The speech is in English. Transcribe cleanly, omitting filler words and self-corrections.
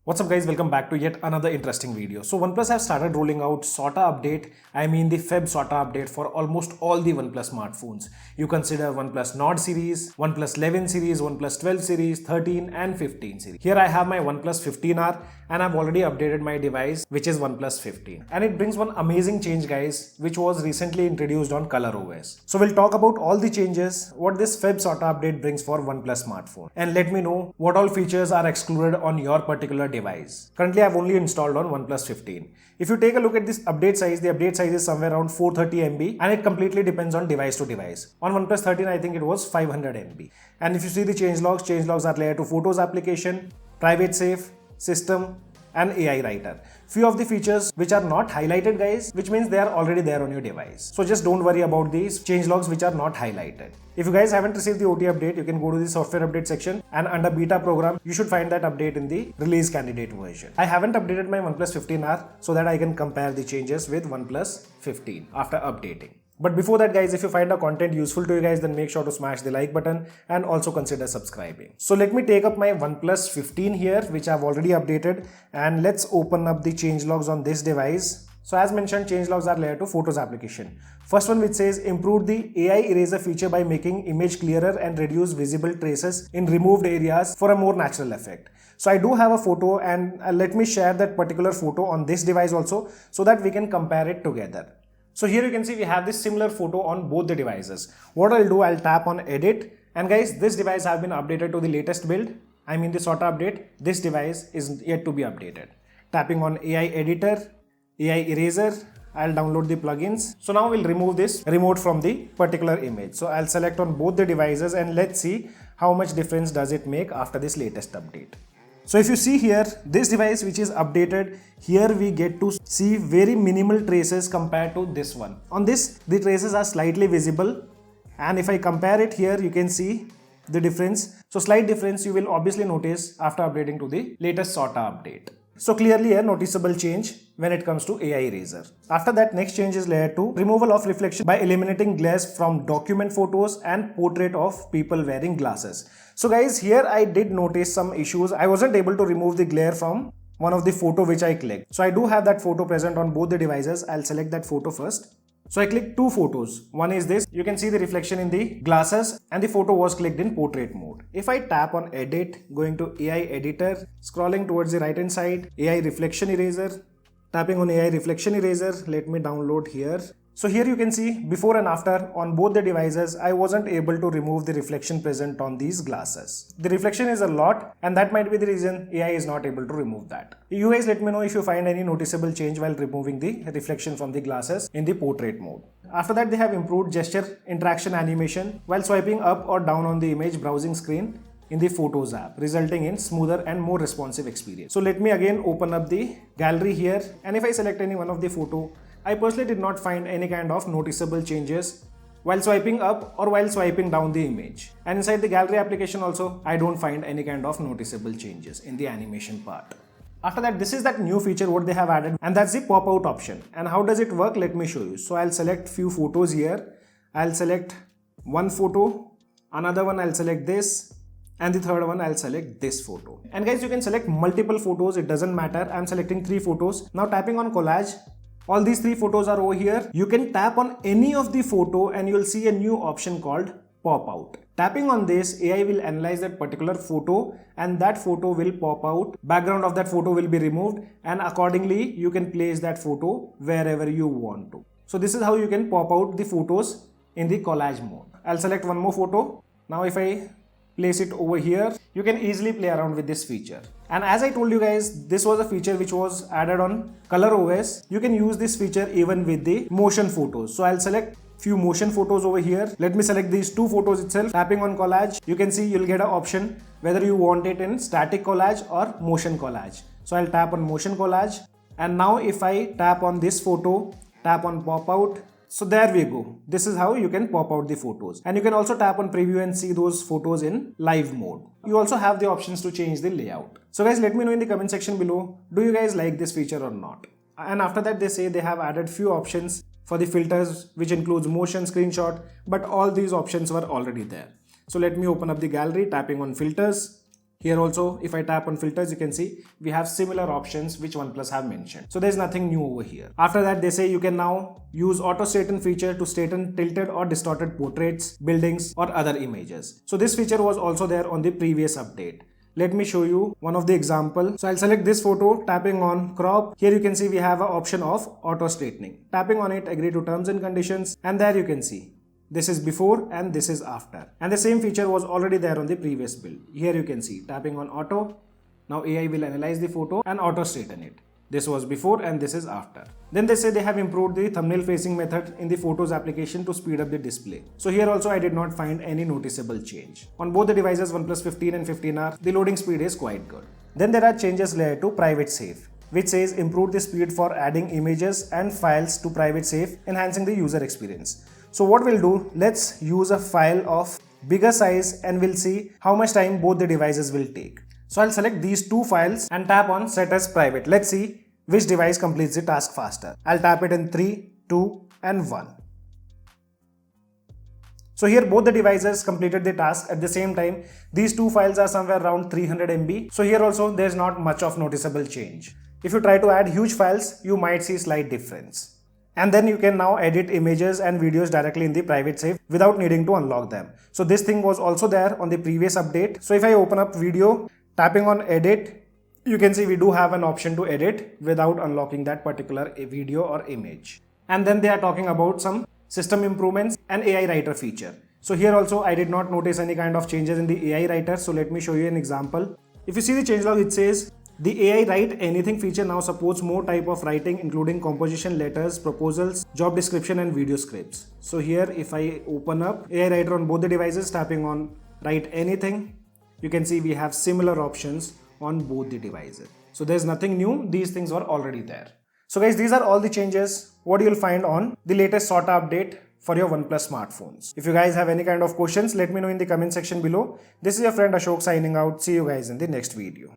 What's up guys, welcome back to yet another interesting video. So OnePlus have started rolling out SOTA update, the Feb SOTA update for almost all the OnePlus smartphones. You consider OnePlus Nord series, OnePlus 11 series, OnePlus 12 series, 13 and 15 series. Here I have my OnePlus 15R and I've already updated my device which is OnePlus 15. And it brings one amazing change guys which was recently introduced on ColorOS. So we'll talk about all the changes, what this Feb SOTA update brings for OnePlus smartphone. And let me know what all features are excluded on your particular device. Currently I've only installed on OnePlus 15. If you take a look at this update size, the update size is somewhere around 430 MB and it completely depends on device to device. On OnePlus 13 I think it was 500 MB. And if you see the changelogs are layer to Photos application, private safe, system and AI writer. Few of the features which are not highlighted guys, which means they are already there on your device. So just don't worry about these changelogs which are not highlighted. If you guys haven't received the OT update, you can go to the software update section and under beta program, you should find that update in the release candidate version. I haven't updated my OnePlus 15R so that I can compare the changes with OnePlus 15 after updating. But before that guys, if you find the content useful to you guys, then make sure to smash the like button and also consider subscribing. So let me take up my OnePlus 15 here, which I've already updated, and let's open up the changelogs on this device. So as mentioned, changelogs are layer to Photos application. First one which says improve the AI eraser feature by making image clearer and reduce visible traces in removed areas for a more natural effect. So I do have a photo and let me share that particular photo on this device also so that we can compare it together. So here you can see we have this similar photo on both the devices. What I'll do, I'll tap on edit, and guys, this device have been updated to the latest build. The SOTA update. This device is yet to be updated. Tapping on AI editor, AI eraser, I'll download the plugins. So now we'll remove this remote from the particular image. So I'll select on both the devices and let's see how much difference does it make after this latest update. So if you see here, this device which is updated, here we get to see very minimal traces compared to this one. On this, the traces are slightly visible, and if I compare it here, you can see the difference. So slight difference you will obviously notice after updating to the latest SOTA update. So clearly a noticeable change when it comes to AI eraser. After that, next change is layer 2, removal of reflection by eliminating glares from document photos and portrait of people wearing glasses. So guys, here I did notice some issues. I wasn't able to remove the glare from one of the photo which I clicked. So I do have that photo present on both the devices. I'll select that photo first. So I clicked two photos. One is this. You can see the reflection in the glasses and the photo was clicked in portrait mode. If I tap on edit, going to AI editor, scrolling towards the right hand side, AI reflection eraser, tapping on AI reflection eraser, let me download here. So here you can see before and after on both the devices, I wasn't able to remove the reflection present on these glasses. The reflection is a lot and that might be the reason AI is not able to remove that. You guys let me know if you find any noticeable change while removing the reflection from the glasses in the portrait mode. After that, they have improved gesture interaction animation while swiping up or down on the image browsing screen in the Photos app, resulting in smoother and more responsive experience. So let me again open up the gallery here, and if I select any one of the photo, I personally did not find any kind of noticeable changes while swiping up or while swiping down the image. And inside the gallery application also, I don't find any kind of noticeable changes in the animation part. After that, this is that new feature what they have added, and that's the pop out option. And how does it work? Let me show you. So I'll select few photos here. I'll select one photo, another one I'll select this, and the third one I'll select this photo. And guys, you can select multiple photos, it doesn't matter. I'm selecting 3 photos. Now tapping on collage, all these 3 photos are over here. You can tap on any of the photo and you'll see a new option called pop out. Tapping on this, AI will analyze that particular photo and that photo will pop out. Background of that photo will be removed and accordingly you can place that photo wherever you want to. So this is how you can pop out the photos in the collage mode. I'll select one more photo. Now if I place it over here, you can easily play around with this feature. And as I told you guys, this was a feature which was added on ColorOS. You can use this feature even with the motion photos. So I'll select few motion photos over here. Let me select these 2 photos itself. Tapping on collage, you can see you'll get an option whether you want it in static collage or motion collage. So I'll tap on motion collage, and now if I tap on this photo, tap on pop out. So there we go. This is how you can pop out the photos. And you can also tap on preview and see those photos in live mode. You also have the options to change the layout. So guys, let me know in the comment section below, do you guys like this feature or not? And after that, they say they have added few options for the filters, which includes motion, screenshot, but all these options were already there. So let me open up the gallery, tapping on filters. Here also, if I tap on filters, you can see we have similar options which OnePlus have mentioned. So there's nothing new over here. After that, they say you can now use auto straighten feature to straighten tilted or distorted portraits, buildings or other images. So this feature was also there on the previous update. Let me show you one of the example. So I'll select this photo, tapping on crop. Here you can see we have an option of auto straightening. Tapping on it, agree to terms and conditions, and there you can see this is before and this is after. And the same feature was already there on the previous build. Here you can see tapping on auto. Now AI will analyze the photo and auto straighten it. This was before and this is after. Then they say they have improved the thumbnail facing method in the Photos application to speed up the display. So here also I did not find any noticeable change. On both the devices OnePlus 15 and 15R, the loading speed is quite good. Then there are changes related to private save, which says improve the speed for adding images and files to private save, enhancing the user experience. So what we'll do, let's use a file of bigger size and we'll see how much time both the devices will take. So I'll select these two files and tap on set as private. Let's see which device completes the task faster. I'll tap it in 3, 2 and 1. So here both the devices completed the task at the same time. These two files are somewhere around 300 MB. So here also there's not much of noticeable change. If you try to add huge files, you might see slight difference. And then you can now edit images and videos directly in the private save without needing to unlock them. So this thing was also there on the previous update. So if I open up video, tapping on edit, you can see we do have an option to edit without unlocking that particular video or image. And then they are talking about some system improvements and AI writer feature. So here also I did not notice any kind of changes in the AI writer. So let me show you an example. If you see the changelog, it says the AI Write Anything feature now supports more type of writing, including composition, letters, proposals, job description and video scripts. So here if I open up AI Writer on both the devices, tapping on Write Anything, you can see we have similar options on both the devices. So there's nothing new, these things were already there. So guys, these are all the changes what you'll find on the latest SOTA update for your OnePlus smartphones. If you guys have any kind of questions, let me know in the comment section below. This is your friend Ashok signing out. See you guys in the next video.